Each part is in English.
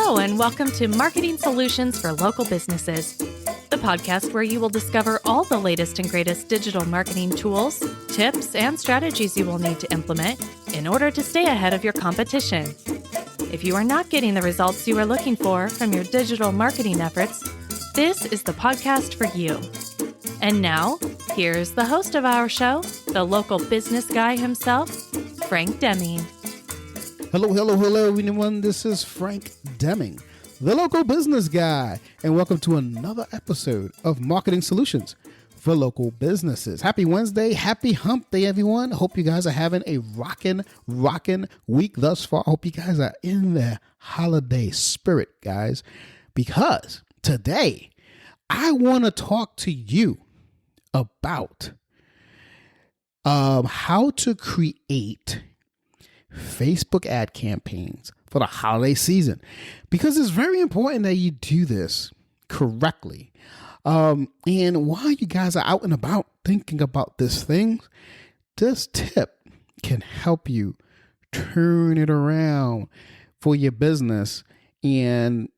Hello, and welcome to Marketing Solutions for Local Businesses, the podcast where you will discover all the latest and greatest digital marketing tools, tips, and strategies you will need to implement in order to stay ahead of your competition. If you are not getting the results you are looking for from your digital marketing efforts, this is the podcast for you. And now, here's the host of our show, the local business guy himself, Frank Deming. Hello, everyone. This is Frank Deming, the local business guy, and welcome to another episode of Marketing Solutions for Local Businesses. Happy Wednesday. Happy hump day, everyone. Hope you guys are having a rockin' week thus far. Hope you guys are in the holiday spirit, guys, because today I want to talk to you about how to create Facebook ad campaigns for the holiday season, because it's very important that you do this correctly. And while you guys are out and about thinking about this thing, this tip can help you turn it around for your business and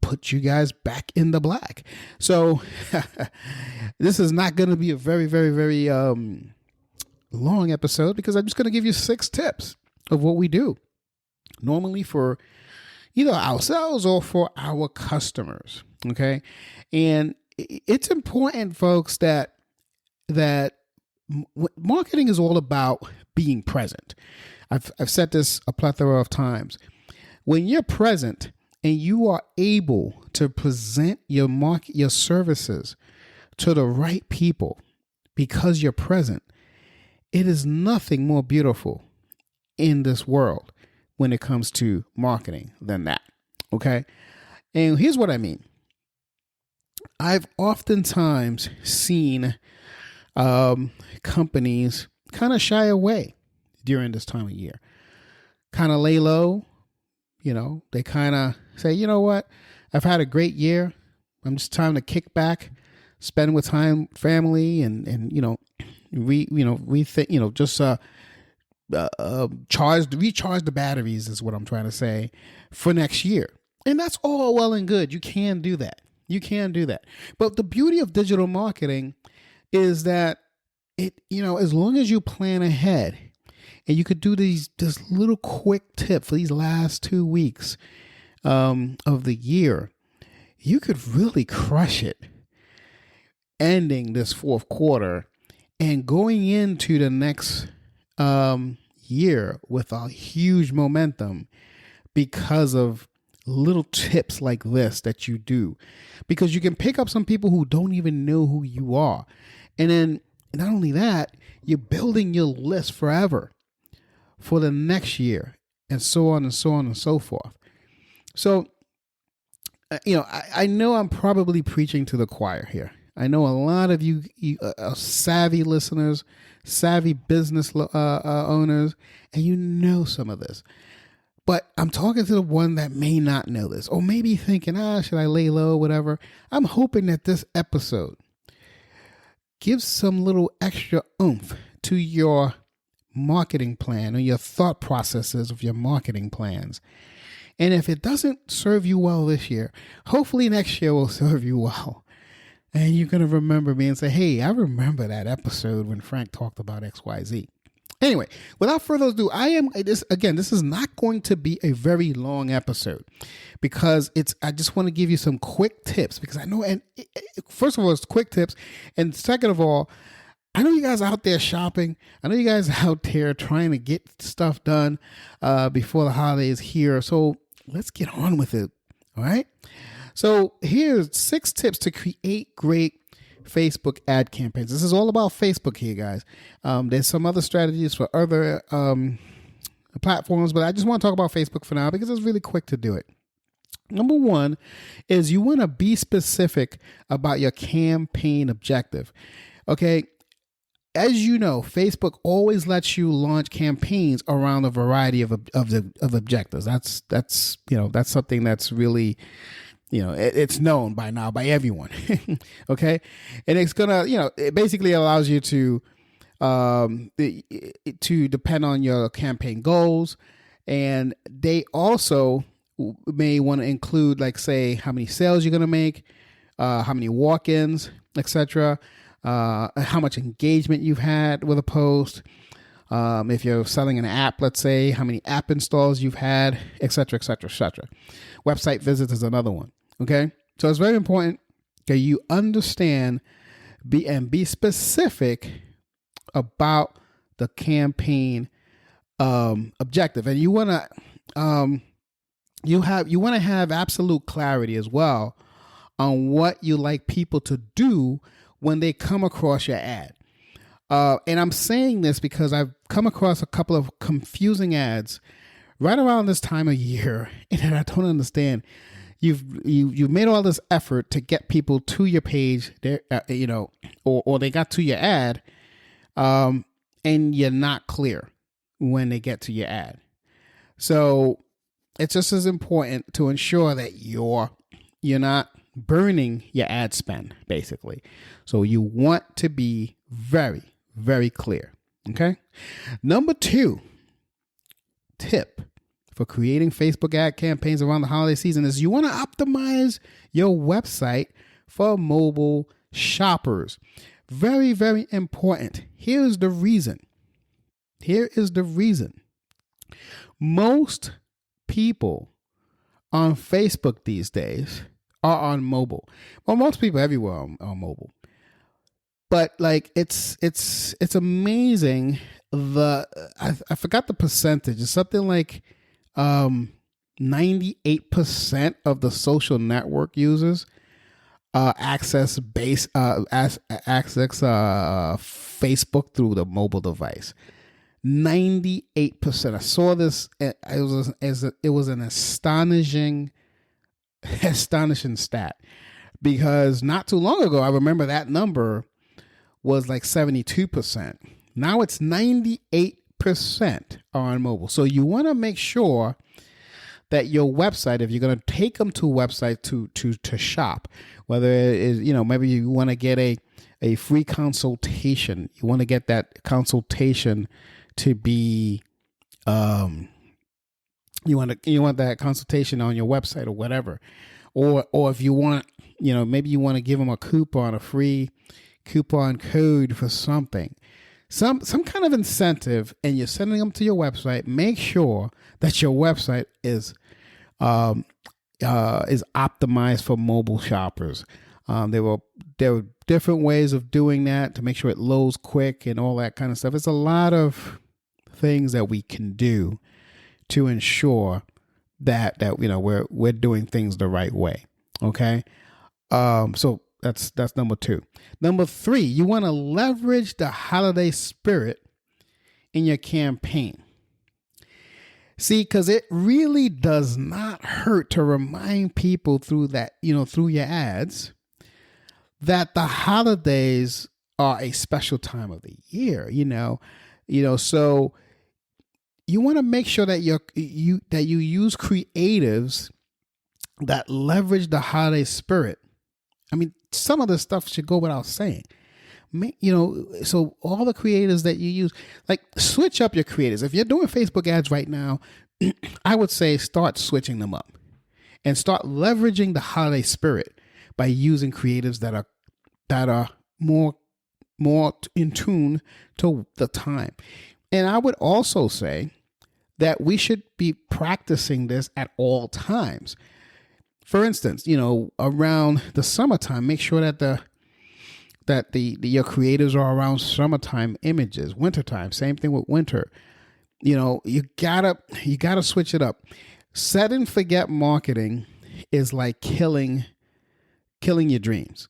put you guys back in the black. So this is not going to be a very long episode, because I'm just going to give you 6 tips of what we do normally for either ourselves or for our customers. Okay. And it's important, folks, that marketing is all about being present. I've said this a plethora of times. When you're present and you are able to present your services to the right people because you're present, it is nothing more beautiful in this world when it comes to marketing than that. Okay. And here's what I mean. I've oftentimes seen companies kind of shy away during this time of year, kind of lay low. They kind of say, you know what? I've had a great year. I'm just time to kick back, spend with time, family, and recharge the batteries is what I'm trying to say for next year. And that's all well and good. You can do that. But the beauty of digital marketing is that as long as you plan ahead and you could do this little quick tip for these last 2 weeks of the year, you could really crush it ending this fourth quarter and going into the next year with a huge momentum because of little tips like this that you do. Because you can pick up some people who don't even know who you are. And then not only that, you're building your list forever for the next year, and so on and so on and so forth. So, I know I'm probably preaching to the choir here. I know a lot of you are savvy listeners, savvy business owners, and you know some of this. But I'm talking to the one that may not know this, or maybe thinking, should I lay low, whatever. I'm hoping that this episode gives some little extra oomph to your marketing plan or your thought processes of your marketing plans. And if it doesn't serve you well this year, hopefully next year will serve you well. And you're going to remember me and say, hey, I remember that episode when Frank talked about XYZ. Anyway, without further ado, this is not going to be a very long episode, because I just want to give you some quick tips, because I know, and first of all, it's quick tips. And second of all, I know you guys are out there shopping. I know you guys are out there trying to get stuff done before the holidays here. So let's get on with it. All right. So here's 6 tips to create great Facebook ad campaigns. This is all about Facebook here, guys. There's some other strategies for other platforms, but I just want to talk about Facebook for now because it's really quick to do it. Number 1 is you want to be specific about your campaign objective. Okay. As you know, Facebook always lets you launch campaigns around a variety of objectives. That's something that's really, it's known by now by everyone. Okay. And it's it basically allows you to depend on your campaign goals. And they also may want to include, like, say, how many sales you're going to make, how many walk-ins, etc., how much engagement you've had with a post. If you're selling an app, let's say, how many app installs you've had, etc., etc., etc. Website visits is another one. Okay, so it's very important that you understand be specific about the campaign objective, and you want to you want to have absolute clarity as well on what you like people to do when they come across your ad. And I'm saying this because I've come across a couple of confusing ads right around this time of year, and I don't understand. You've made all this effort to get people to your page, or they got to your ad, and you're not clear when they get to your ad. So it's just as important to ensure that you're not burning your ad spend, basically. So you want to be very, very clear. Okay. Number 2 tip for creating Facebook ad campaigns around the holiday season is you want to optimize your website for mobile shoppers. Very, very important. Here is the reason. Most people on Facebook these days are on mobile. Well, most people everywhere are on mobile. But like it's amazing. I forgot the percentage. It's something like 98% of the social network users access Facebook through the mobile device. 98%. I saw this. It was an astonishing stat, because not too long ago, I remember that number was like 72%. Now it's 98% on mobile. So you want to make sure that your website, if you're going to take them to a website to shop, whether it is, maybe you want to get a free consultation, you want to get that consultation to be, you want that consultation on your website or whatever, or if you want, maybe you want to give them a free coupon code for something, some kind of incentive, and you're sending them to your website. Make sure that your website is optimized for mobile shoppers. There were different ways of doing that to make sure it loads quick and all that kind of stuff. It's a lot of things that we can do to ensure that we're doing things the right way. Okay. So that's number 2. Number 3, you want to leverage the holiday spirit in your campaign. See, because it really does not hurt to remind people through your ads, that the holidays are a special time of the year. So you want to make sure that you use creatives that leverage the holiday spirit. I mean, some of the stuff should go without saying. So all the creatives that you use, like, switch up your creatives. If you're doing Facebook ads right now, I would say start switching them up and start leveraging the holiday spirit by using creatives that are more in tune to the time. And I would also say that we should be practicing this at all times. For instance, around the summertime, make sure that your creatives are around summertime images. Wintertime, same thing with winter. You gotta switch it up. Set and forget marketing is like killing your dreams.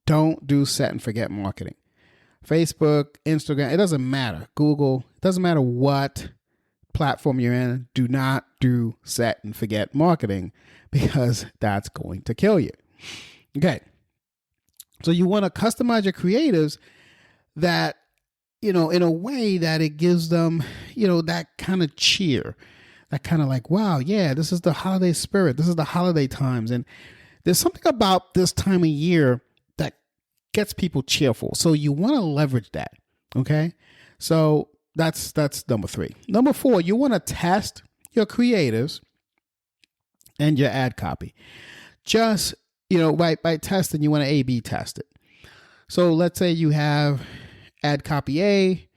Don't do set and forget marketing. Facebook, Instagram, it doesn't matter. Google, it doesn't matter what platform you're in. Do not do set and forget marketing, because that's going to kill you. Okay. So you want to customize your creatives that, in a way that it gives them, that kind of cheer, that kind of like, wow, yeah, this is the holiday spirit. This is the holiday times. And there's something about this time of year that gets people cheerful. So you want to leverage that. Okay. So that's number 3. Number 4, you want to test your creatives and your ad copy. Just, by testing, you want to A/B test it. So let's say you have ad copy A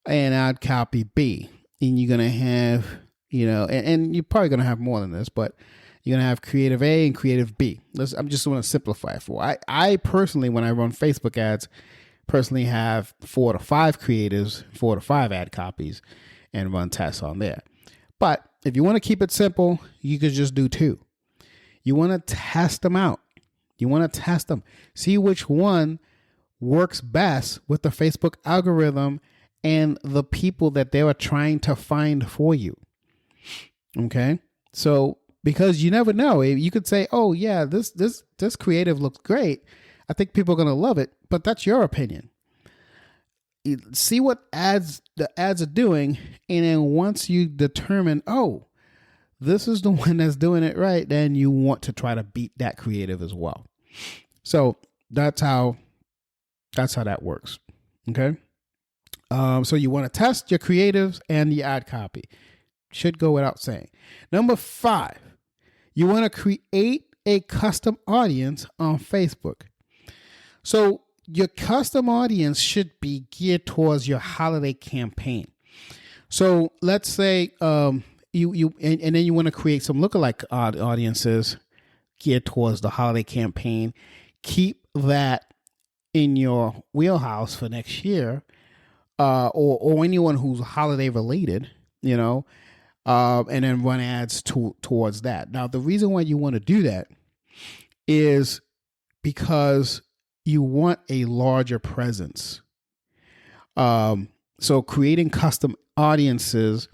and ad copy B, and you're going to have, and you're probably going to have more than this, but you're going to have creative A and creative B. I'm just going to simplify it for. I personally, when I run Facebook ads, personally have 4 to 5 creatives, 4 to 5 ad copies, and run tests on there. But if you want to keep it simple, you could just do 2. You want to test them out. You want to test them. See which one works best with the Facebook algorithm and the people that they are trying to find for you. Okay? So, because you never know. You could say, oh, yeah, this creative looks great. I think people are going to love it, but that's your opinion. See what the ads are doing, and then once you determine, oh, this is the one that's doing it right, then you want to try to beat that creative as well. So that's how that works. Okay. So you want to test your creatives and the ad copy. Should go without saying. Number 5, you want to create a custom audience on Facebook. So your custom audience should be geared towards your holiday campaign. So let's say and then you want to create some lookalike audiences geared towards the holiday campaign. Keep that in your wheelhouse for next year, or anyone who's holiday related, and then run ads towards that. Now, the reason why you want to do that is because you want a larger presence. So creating custom audiences,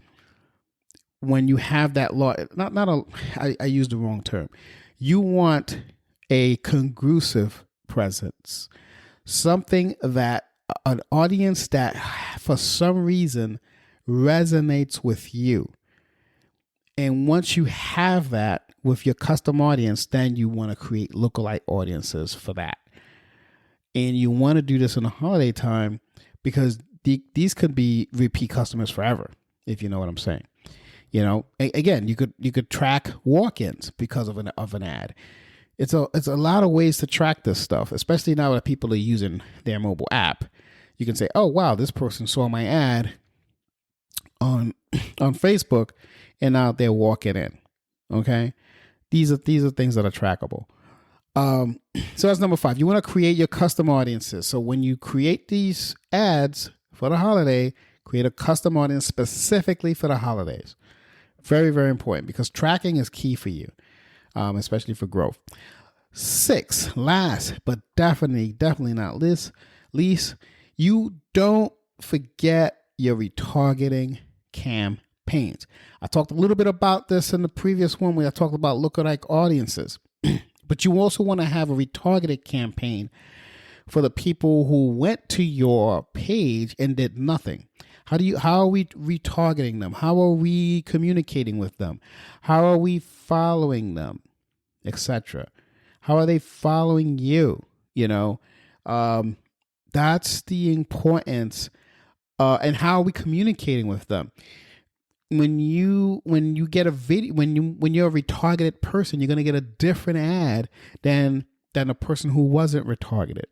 when you have that I used the wrong term. You want a congrusive presence, something that an audience that for some reason resonates with you. And once you have that with your custom audience, then you want to create lookalike audiences for that. And you want to do this in the holiday time because these could be repeat customers forever, if you know what I'm saying. Again, you could track walk-ins because of an ad. It's a lot of ways to track this stuff, especially now that people are using their mobile app. You can say, oh, wow, this person saw my ad on Facebook and now they're walking in. Okay. These are things that are trackable. So that's number 5. You want to create your custom audiences. So when you create these ads for the holiday, create a custom audience specifically for the holidays. Very, very important because tracking is key for you, especially for growth. 6, last, but definitely not least, you don't forget your retargeting campaigns. I talked a little bit about this in the previous one where I talked about lookalike audiences, but you also want to have a retargeted campaign for the people who went to your page and did nothing. How are we retargeting them? How are we communicating with them? How are we following them, etc.? How are they following you? That's the importance. And how are we communicating with them? When you get a video, when you're a retargeted person, you're going to get a different ad than a person who wasn't retargeted.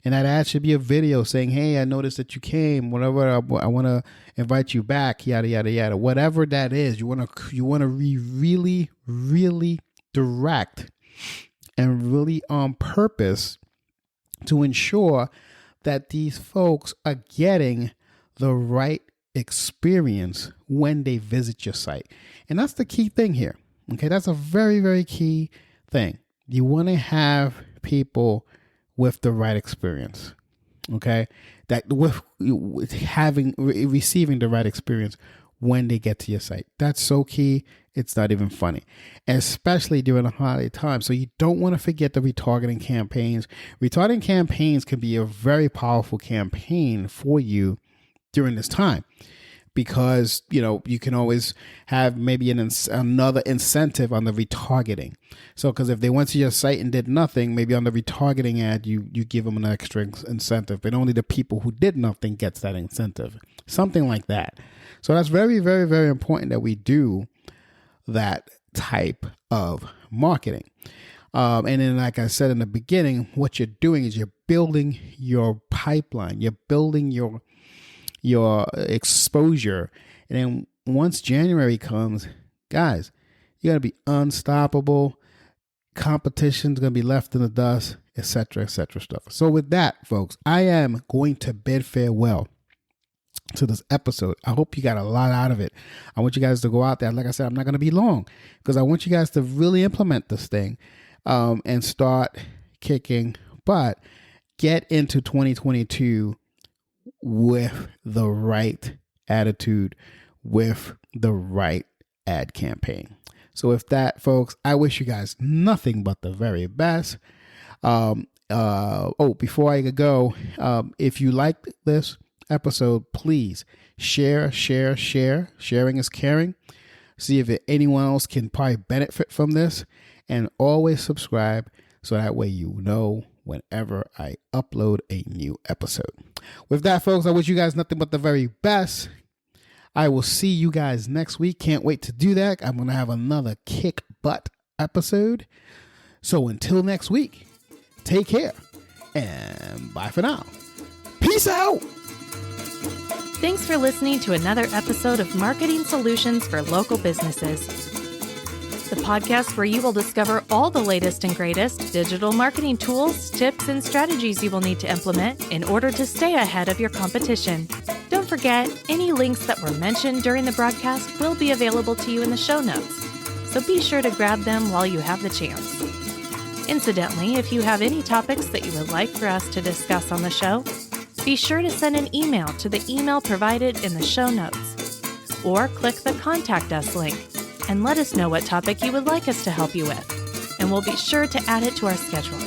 And that ad should be a video saying, hey, I noticed that you came, whatever, I want to invite you back, yada, yada, yada. Whatever that is, you want to be really, really direct and really on purpose to ensure that these folks are getting the right experience when they visit your site. And that's the key thing here. Okay, that's a very, very key thing. You want to have people with the right experience. Okay, that with receiving the right experience when they get to your site. That's so key. It's not even funny, especially during the holiday time. So you don't want to forget the retargeting campaigns. Retargeting campaigns can be a very powerful campaign for you during this time, because you can always have maybe another incentive on the retargeting. So because if they went to your site and did nothing, maybe on the retargeting ad you give them an extra incentive, but only the people who did nothing gets that incentive, something like that. So that's very, very, very important that we do that type of marketing. And then, like I said in the beginning, what you're doing is you're building your pipeline. You're building your exposure. And then once January comes, guys, you got to be unstoppable. Competition's going to be left in the dust, etc., stuff. So with that, folks, I am going to bid farewell to this episode. I hope you got a lot out of it. I want you guys to go out there. Like I said, I'm not going to be long because I want you guys to really implement this thing and start kicking butt. Get into 2022 with the right attitude, with the right ad campaign. So with that, folks, I wish you guys nothing but the very best. Before I go, if you like this episode, please share. Sharing is caring. See if anyone else can probably benefit from this, and always subscribe so that way you know whenever I upload a new episode. With that, folks, I wish you guys nothing but the very best. I will see you guys next week. Can't wait to do that. I'm going to have another kick butt episode. So until next week, take care and bye for now. Peace out. Thanks for listening to another episode of Marketing Solutions for Local Businesses, the podcast where you will discover all the latest and greatest digital marketing tools, tips, and strategies you will need to implement in order to stay ahead of your competition. Don't forget, any links that were mentioned during the broadcast will be available to you in the show notes, so be sure to grab them while you have the chance. Incidentally, if you have any topics that you would like for us to discuss on the show, be sure to send an email to the email provided in the show notes, or click the Contact Us link and let us know what topic you would like us to help you with, and we'll be sure to add it to our schedule.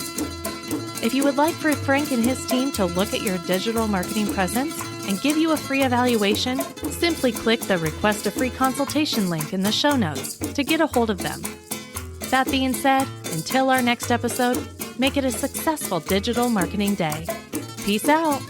If you would like for Frank and his team to look at your digital marketing presence and give you a free evaluation, simply click the Request a Free Consultation link in the show notes to get a hold of them. That being said, until our next episode, make it a successful digital marketing day. Peace out.